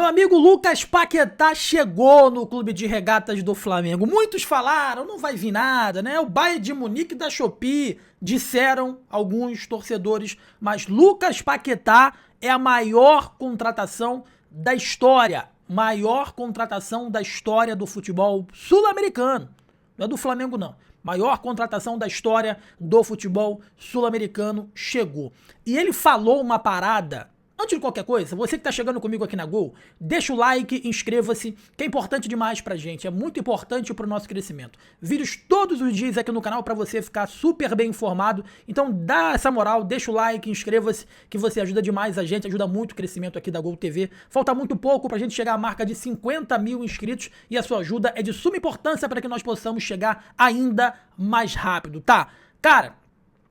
Meu amigo Lucas Paquetá chegou no clube de regatas do Flamengo. Muitos falaram, não vai vir nada, né? O Bayern de Munique da Shopee, disseram alguns torcedores. Mas Lucas Paquetá é a maior contratação da história. Maior contratação da história do futebol sul-americano. Não é do Flamengo, não. Maior contratação da história do futebol sul-americano chegou. E ele falou uma parada. Antes de qualquer coisa, você que tá chegando comigo aqui na Gol, deixa o like, inscreva-se, que é importante demais pra gente, é muito importante pro nosso crescimento. Vídeos todos os dias aqui no canal pra você ficar super bem informado, então dá essa moral, deixa o like, inscreva-se, que você ajuda demais a gente, ajuda muito o crescimento aqui da Gol TV. Falta muito pouco pra gente chegar à marca de 50 mil inscritos e a sua ajuda é de suma importância para que nós possamos chegar ainda mais rápido, tá? Cara,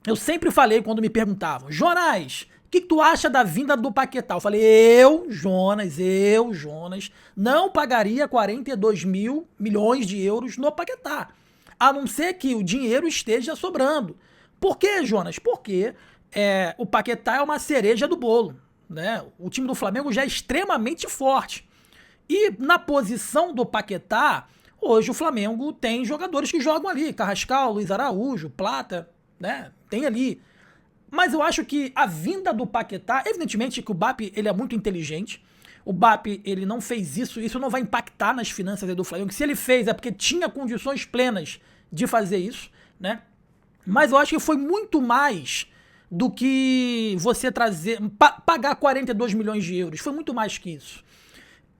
eu sempre falei quando me perguntavam, Jonas, o que tu acha da vinda do Paquetá? Eu falei, eu, Jonas, não pagaria 42 mil milhões de euros no Paquetá. A não ser que o dinheiro esteja sobrando. Por quê, Jonas? Porque o Paquetá é uma cereja do bolo, né? O time do Flamengo já é extremamente forte. E na posição do Paquetá, hoje o Flamengo tem jogadores que jogam ali. Carrascal, Luiz Araújo, Plata, né? Tem ali. Mas eu acho que a vinda do Paquetá, evidentemente que o BAP ele é muito inteligente, o BAP ele não fez isso não vai impactar nas finanças do Flamengo, se ele fez é porque tinha condições plenas de fazer isso, né? Mas eu acho que foi muito mais do que você pagar 42 milhões de euros, foi muito mais que isso.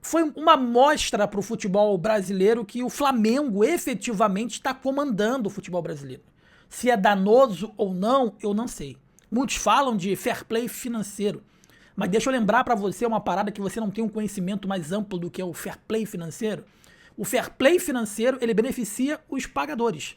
Foi uma mostra para o futebol brasileiro que o Flamengo efetivamente está comandando o futebol brasileiro. Se é danoso ou não, eu não sei. Muitos falam de fair play financeiro, mas deixa eu lembrar para você uma parada que você não tem um conhecimento mais amplo do que é o fair play financeiro. O fair play financeiro, ele beneficia os pagadores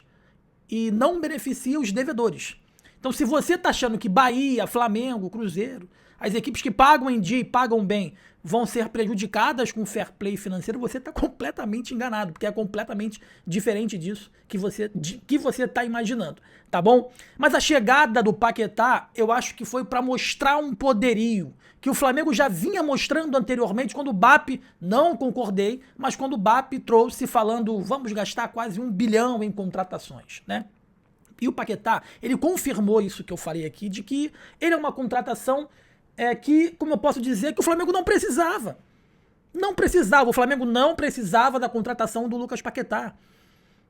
e não beneficia os devedores. Então, se você tá achando que Bahia, Flamengo, Cruzeiro, as equipes que pagam em dia e pagam bem vão ser prejudicadas com o fair play financeiro, você está completamente enganado, porque é completamente diferente disso que você está imaginando, tá bom? Mas a chegada do Paquetá, eu acho que foi para mostrar um poderio, que o Flamengo já vinha mostrando anteriormente, quando o BAP, não concordei, mas quando o BAP trouxe falando, vamos gastar quase 1 bilhão em contratações, né? E o Paquetá, ele confirmou isso que eu falei aqui, de que ele é uma contratação que, como eu posso dizer, que o Flamengo não precisava. Não precisava, o Flamengo não precisava da contratação do Lucas Paquetá.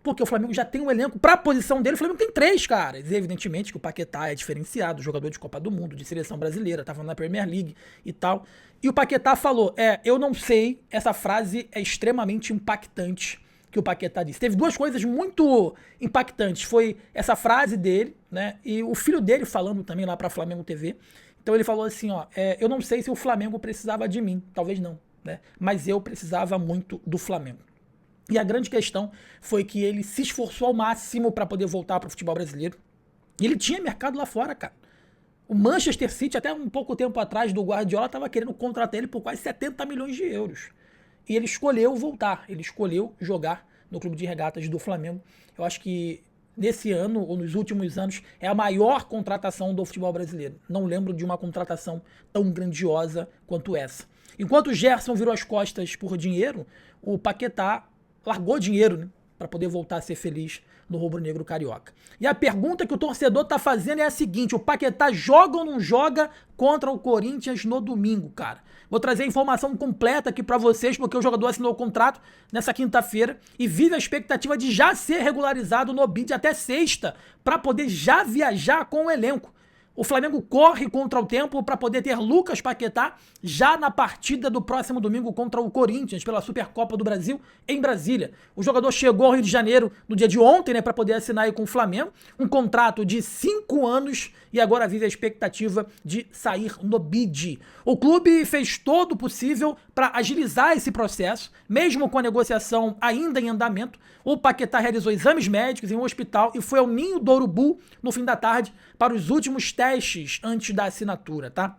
Porque o Flamengo já tem um elenco, para a posição dele, o Flamengo tem 3 caras. E evidentemente que o Paquetá é diferenciado, jogador de Copa do Mundo, de seleção brasileira, estava na Premier League e tal. E o Paquetá falou, eu não sei, essa frase é extremamente impactante, que o Paquetá disse. Teve 2 coisas muito impactantes, foi essa frase dele, né, e o filho dele falando também lá pra Flamengo TV. Então ele falou assim, eu não sei se o Flamengo precisava de mim, talvez não, né, mas eu precisava muito do Flamengo. E a grande questão foi que ele se esforçou ao máximo para poder voltar pro futebol brasileiro. E ele tinha mercado lá fora, cara. O Manchester City, até um pouco tempo atrás do Guardiola, estava querendo contratar ele por quase 70 milhões de euros. E ele escolheu voltar, ele escolheu jogar no clube de regatas do Flamengo. Eu acho que nesse ano, ou nos últimos anos, é a maior contratação do futebol brasileiro. Não lembro de uma contratação tão grandiosa quanto essa. Enquanto o Gerson virou as costas por dinheiro, o Paquetá largou dinheiro, né, para poder voltar a ser feliz no rubro-negro carioca. E a pergunta que o torcedor tá fazendo é a seguinte, o Paquetá joga ou não joga contra o Corinthians no domingo, cara? Vou trazer a informação completa aqui pra vocês, porque o jogador assinou o contrato nessa quinta-feira e vive a expectativa de já ser regularizado no bid até sexta, para poder já viajar com o elenco. O Flamengo corre contra o tempo para poder ter Lucas Paquetá já na partida do próximo domingo contra o Corinthians pela Supercopa do Brasil em Brasília. O jogador chegou ao Rio de Janeiro no dia de ontem, né, para poder assinar aí com o Flamengo um contrato de 5 anos e agora vive a expectativa de sair no bid. O clube fez todo o possível para agilizar esse processo, mesmo com a negociação ainda em andamento. O Paquetá realizou exames médicos em um hospital e foi ao Ninho do Urubu no fim da tarde para os últimos testes antes da assinatura, tá?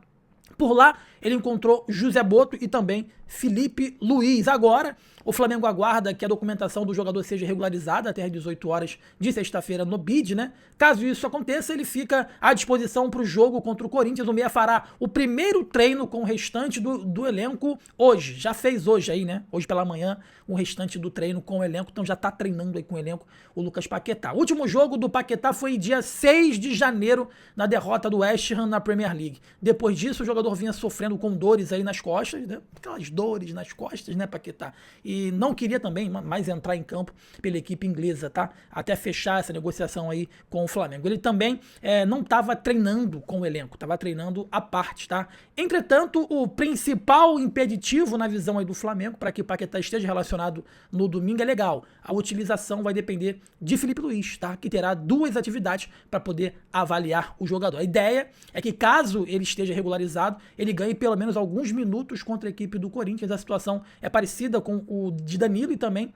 Por lá, ele encontrou José Boto e também Felipe Luiz. Agora, O Flamengo aguarda que a documentação do jogador seja regularizada até às 18 horas de sexta-feira no BID, né? Caso isso aconteça, ele fica à disposição para o jogo contra o Corinthians. O Meia fará o primeiro treino com o restante do elenco hoje. Já fez hoje aí, né? Hoje pela manhã, o restante do treino com o elenco. Então já tá treinando aí com o elenco o Lucas Paquetá. O último jogo do Paquetá foi dia 6 de janeiro, na derrota do West Ham na Premier League. Depois disso, o jogador vinha sofrendo com dores aí nas costas, né? Aquelas dores nas costas, né, Paquetá? E não queria também mais entrar em campo pela equipe inglesa, tá? Até fechar essa negociação aí com o Flamengo. Ele também não estava treinando com o elenco, estava treinando à parte, tá? Entretanto, o principal impeditivo na visão aí do Flamengo para que o Paquetá esteja relacionado no domingo é legal. A utilização vai depender de Felipe Luiz, tá? Que terá 2 atividades para poder avaliar o jogador. A ideia é que, caso ele esteja regularizado, ele ganhe pelo menos alguns minutos contra a equipe do Corinthians. A situação é parecida com o de Danilo e também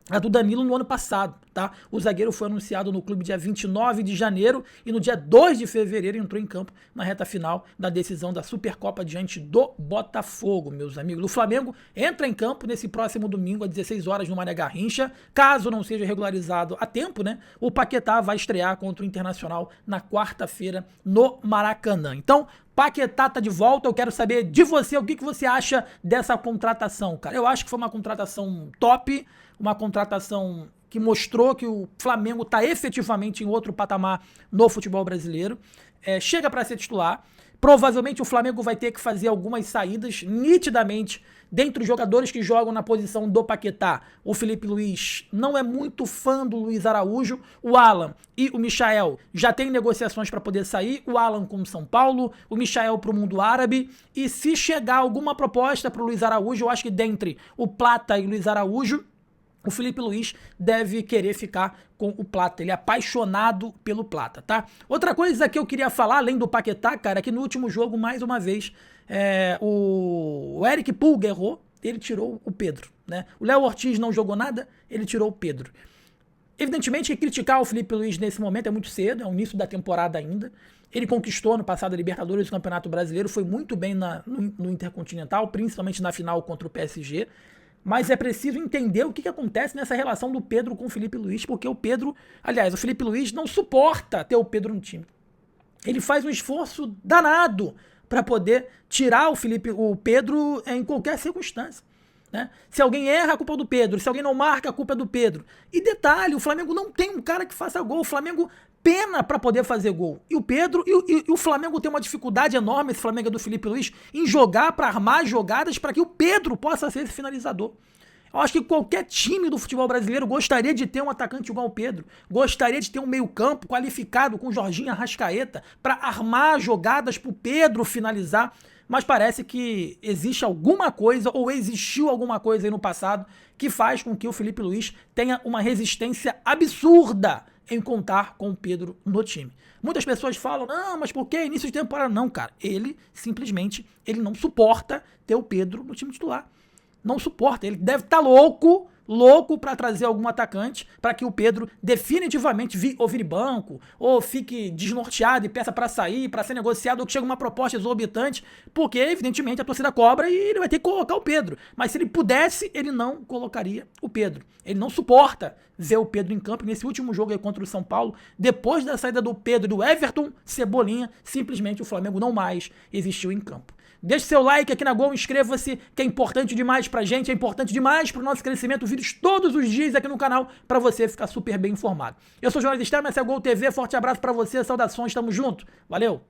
a do Danilo no ano passado, tá? O zagueiro foi anunciado no clube dia 29 de janeiro e no dia 2 de fevereiro entrou em campo na reta final da decisão da Supercopa diante do Botafogo, meus amigos. O Flamengo entra em campo nesse próximo domingo às 16 horas no Mané Garrincha. Caso não seja regularizado a tempo, né? O Paquetá vai estrear contra o Internacional na quarta-feira no Maracanã. Então, Paquetá tá de volta. Eu quero saber de você o que você acha dessa contratação, cara. Eu acho que foi uma contratação top, uma contratação que mostrou que o Flamengo está efetivamente em outro patamar no futebol brasileiro. Chega para ser titular. Provavelmente o Flamengo vai ter que fazer algumas saídas nitidamente dentre os jogadores que jogam na posição do Paquetá. O Felipe Luiz não é muito fã do Luiz Araújo. O Alan e o Michael já têm negociações para poder sair. O Alan com o São Paulo, o Michael para o mundo árabe. E se chegar alguma proposta para o Luiz Araújo, eu acho que dentre o Plata e o Luiz Araújo, o Felipe Luiz deve querer ficar com o Plata. Ele é apaixonado pelo Plata, tá? Outra coisa que eu queria falar, além do Paquetá, cara, é que no último jogo, mais uma vez, o Eric Pulga errou, ele tirou o Pedro, né? O Léo Ortiz não jogou nada, ele tirou o Pedro. Evidentemente, criticar o Felipe Luiz nesse momento é muito cedo, é o início da temporada ainda. Ele conquistou no passado a Libertadores e o Campeonato Brasileiro, foi muito bem no Intercontinental, principalmente na final contra o PSG. Mas é preciso entender o que acontece nessa relação do Pedro com o Felipe Luiz, porque o Felipe Luiz não suporta ter o Pedro no time. Ele faz um esforço danado para poder tirar o Pedro em qualquer circunstância, né? Se alguém erra, a culpa é do Pedro. Se alguém não marca, a culpa é do Pedro. E detalhe, o Flamengo não tem um cara que faça gol. O Flamengo pena para poder fazer gol. E o Pedro e o Flamengo tem uma dificuldade enorme, esse Flamengo do Felipe Luiz, em jogar para armar jogadas para que o Pedro possa ser esse finalizador. Eu acho que qualquer time do futebol brasileiro gostaria de ter um atacante igual ao Pedro. Gostaria de ter um meio-campo qualificado com Jorginho Arrascaeta para armar jogadas para o Pedro finalizar. Mas parece que existe alguma coisa, ou existiu alguma coisa aí no passado, que faz com que o Felipe Luiz tenha uma resistência absurda em contar com o Pedro no time. Muitas pessoas falam, não, mas por que início de temporada? Não, cara, ele não suporta ter o Pedro no time titular. Não suporta, ele deve estar louco para trazer algum atacante para que o Pedro definitivamente vire banco, ou fique desnorteado e peça para sair, para ser negociado, ou que chegue uma proposta exorbitante, porque evidentemente a torcida cobra e ele vai ter que colocar o Pedro. Mas se ele pudesse, ele não colocaria o Pedro. Ele não suporta ver o Pedro em campo. Nesse último jogo aí contra o São Paulo, depois da saída do Pedro e do Everton, Cebolinha, simplesmente o Flamengo não mais existiu em campo. Deixe seu like aqui na Gol, inscreva-se, que é importante demais pra gente, é importante demais pro nosso crescimento. Vídeos todos os dias aqui no canal pra você ficar super bem informado. Eu sou o Jonas Stelman, essa é a Gol TV, forte abraço pra você, saudações, tamo junto, valeu!